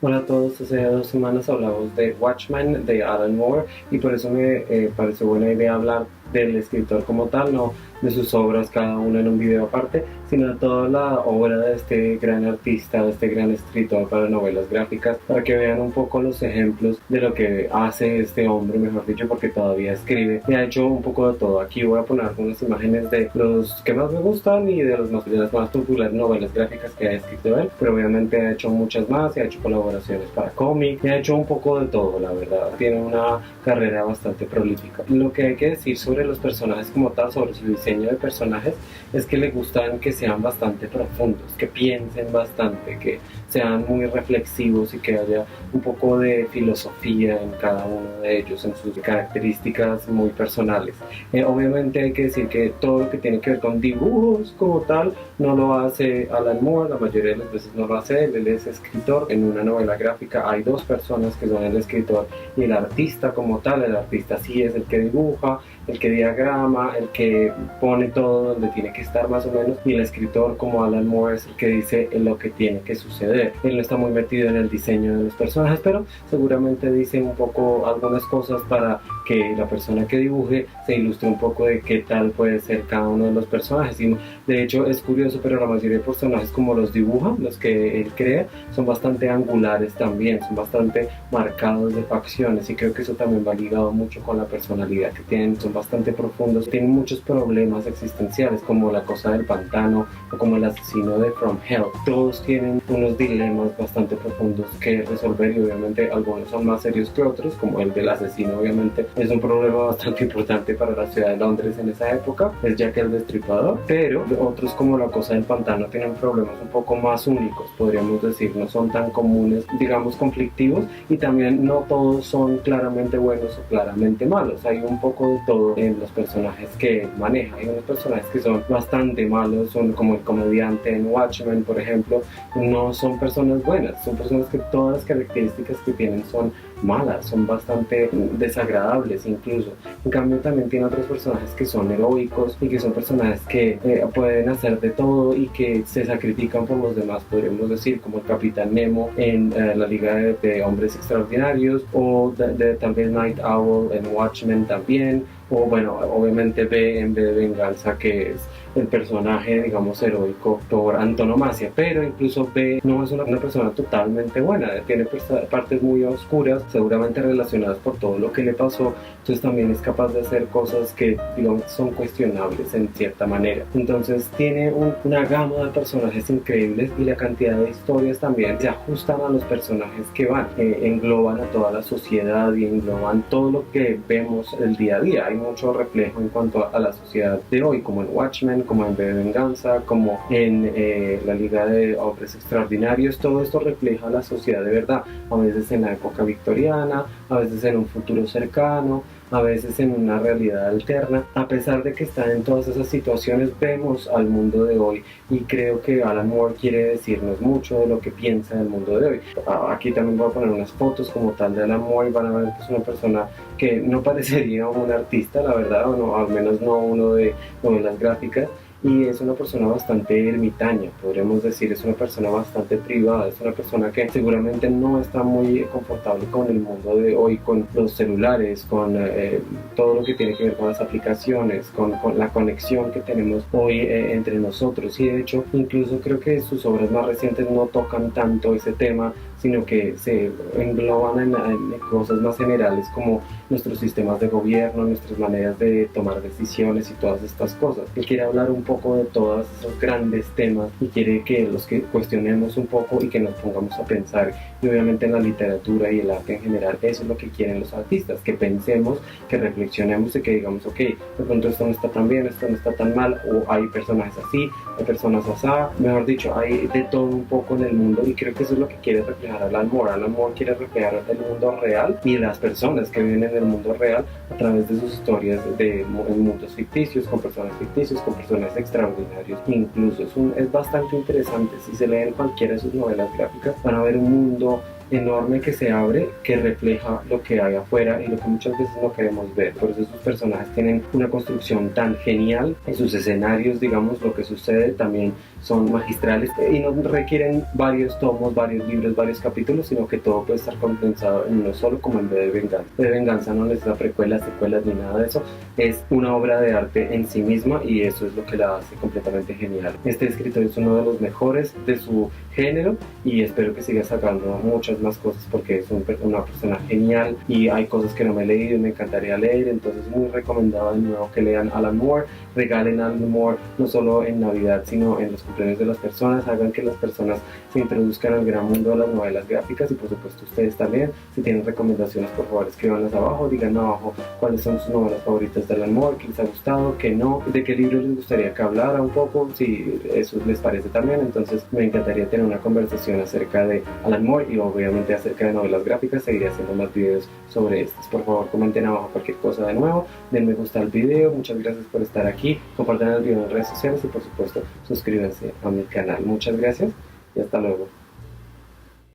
Hola a todos, hace 2 semanas hablamos de Watchmen de Alan Moore y por eso me pareció buena idea hablar del escritor como tal, no de sus obras cada una en un video aparte, sino de toda la obra de este gran artista, de este gran escritor para novelas gráficas, para que vean un poco los ejemplos de lo que hace este hombre, mejor dicho, porque todavía escribe y ha hecho un poco de todo. Aquí voy a poner algunas imágenes de los que más me gustan y de las más populares novelas gráficas que ha escrito él, pero obviamente ha hecho muchas más y ha hecho colaboraciones para cómic y ha hecho un poco de todo, la verdad. Tiene una carrera bastante prolífica. Lo que hay que decir sobre los personajes como tal, sobre su diseño de personajes, es que le gustan que sean bastante profundos, que piensen bastante, que sean muy reflexivos y que haya un poco de filosofía en cada uno de ellos, en sus características muy personales. Obviamente hay que decir que todo lo que tiene que ver con dibujos como tal no lo hace Alan Moore, la mayoría de las veces no lo hace él es escritor. En una novela gráfica hay dos personas que son el escritor y el artista como tal. El artista sí es el que dibuja, el que diagrama, el que pone todo donde tiene que estar más o menos, y el escritor como Alan Moore es el que dice lo que tiene que suceder. Él no está muy metido en el diseño de los personajes, pero seguramente dice un poco algunas cosas para que la persona que dibuje se ilustre un poco de qué tal puede ser cada uno de los personajes. Y de hecho es curioso, pero la mayoría de personajes como los dibuja, los que él crea, son bastante angulares también, son bastante marcados de facciones, y creo que eso también va ligado mucho con la personalidad que tienen. Son bastante profundos, tienen muchos problemas existenciales como la cosa del pantano o como el asesino de From Hell. Todos tienen unos dilemas bastante profundos que resolver, y obviamente algunos son más serios que otros, como el del asesino. Obviamente es un problema bastante importante para la ciudad de Londres en esa época, es Jack el Destripador, pero otros como la cosa del pantano tienen problemas un poco más únicos, podríamos decir, no son tan comunes, digamos conflictivos, y también no todos son claramente buenos o claramente malos. Hay un poco de todo en los personajes que maneja. Hay unos personajes que son bastante malos, son como el comediante en Watchmen, por ejemplo. No son personas buenas, son personas que todas las características que tienen son malas, son bastante desagradables incluso. En cambio también tiene otros personajes que son heroicos y que son personajes que pueden hacer de todo y que se sacrifican por los demás, podríamos decir, como el Capitán Nemo en la Liga de Hombres Extraordinarios, o tal vez Night Owl en Watchmen también, o bueno, obviamente B en B de Venganza, que es el personaje, digamos, heroico por antonomasia. Pero incluso B no es una persona totalmente buena, tiene partes muy oscuras, seguramente relacionadas por todo lo que le pasó. Entonces también es capaz de hacer cosas que, digamos, son cuestionables en cierta manera. Entonces tiene una gama de personajes increíbles, y la cantidad de historias también se ajustan a los personajes que van, engloban a toda la sociedad y engloban todo lo que vemos el día a día. Hay mucho reflejo en cuanto a la sociedad de hoy, como en Watchmen, como en V de Venganza, como en la Liga de Hombres Extraordinarios. Todo esto refleja la sociedad de verdad, a veces en la época victoriana, a veces en un futuro cercano, a veces en una realidad alterna. A pesar de que están en todas esas situaciones, vemos al mundo de hoy, y creo que Alan Moore quiere decirnos mucho de lo que piensa del mundo de hoy. Aquí también voy a poner unas fotos como tal de Alan Moore, y van a ver que es una persona que no parecería un artista, la verdad, o no, al menos no uno de novelas gráficas. Y es una persona bastante ermitaña, podríamos decir. Es una persona bastante privada, es una persona que seguramente no está muy confortable con el mundo de hoy, con los celulares, con todo lo que tiene que ver con las aplicaciones, con la conexión que tenemos hoy entre nosotros. Y de hecho, incluso creo que sus obras más recientes no tocan tanto ese tema, sino que se engloban en cosas más generales, como nuestros sistemas de gobierno, nuestras maneras de tomar decisiones y todas estas cosas. Él quiere hablar un poco de todos esos grandes temas, y quiere que los que cuestionemos un poco y que nos pongamos a pensar. Y obviamente en la literatura y el arte en general, eso es lo que quieren los artistas, que pensemos, que reflexionemos y que digamos, ok, de pronto esto no está tan bien, esto no está tan mal, o hay personajes así, hay personas así, mejor dicho, hay de todo un poco en el mundo. Y creo que eso es lo que quiere reflejar Alan Moore. Alan Moore quiere reflejar el mundo real y las personas que viven en el mundo real a través de sus historias en mundos ficticios, con personajes extraordinarios. Incluso es bastante interesante. Si se leen cualquiera de sus novelas gráficas, van a ver un mundo enorme que se abre, que refleja lo que hay afuera y lo que muchas veces no queremos ver. Por eso sus personajes tienen una construcción tan genial y sus escenarios, digamos, lo que sucede también son magistrales y no requieren varios tomos, varios libros, varios capítulos, sino que todo puede estar condensado en uno solo, como en V de Venganza. V de Venganza no necesita precuelas, secuelas ni nada de eso, es una obra de arte en sí misma y eso es lo que la hace completamente genial. Este escritor es uno de los mejores de su género y espero que siga sacando muchas más cosas porque es una persona genial y hay cosas que no me he leído y me encantaría leer, entonces muy recomendado de nuevo que lean Alan Moore, regalen Alan Moore no solo en Navidad sino en los cumpleaños de las personas, hagan que las personas se introduzcan al gran mundo de las novelas gráficas y por supuesto ustedes también. Si tienen recomendaciones, por favor escríbanlas abajo, digan abajo cuáles son sus novelas favoritas de Alan Moore, qué les ha gustado, qué no, de qué libros les gustaría que hablara un poco, si eso les parece también. Entonces me encantaría tener una conversación acerca de Alan Moore y obviamente acerca de novelas gráficas. Seguiré haciendo más videos sobre estas. Por favor comenten abajo cualquier cosa de nuevo, den me gusta al video, muchas gracias por estar aquí, compartan el video en redes sociales y por supuesto suscríbanse a mi canal. Muchas gracias y hasta luego.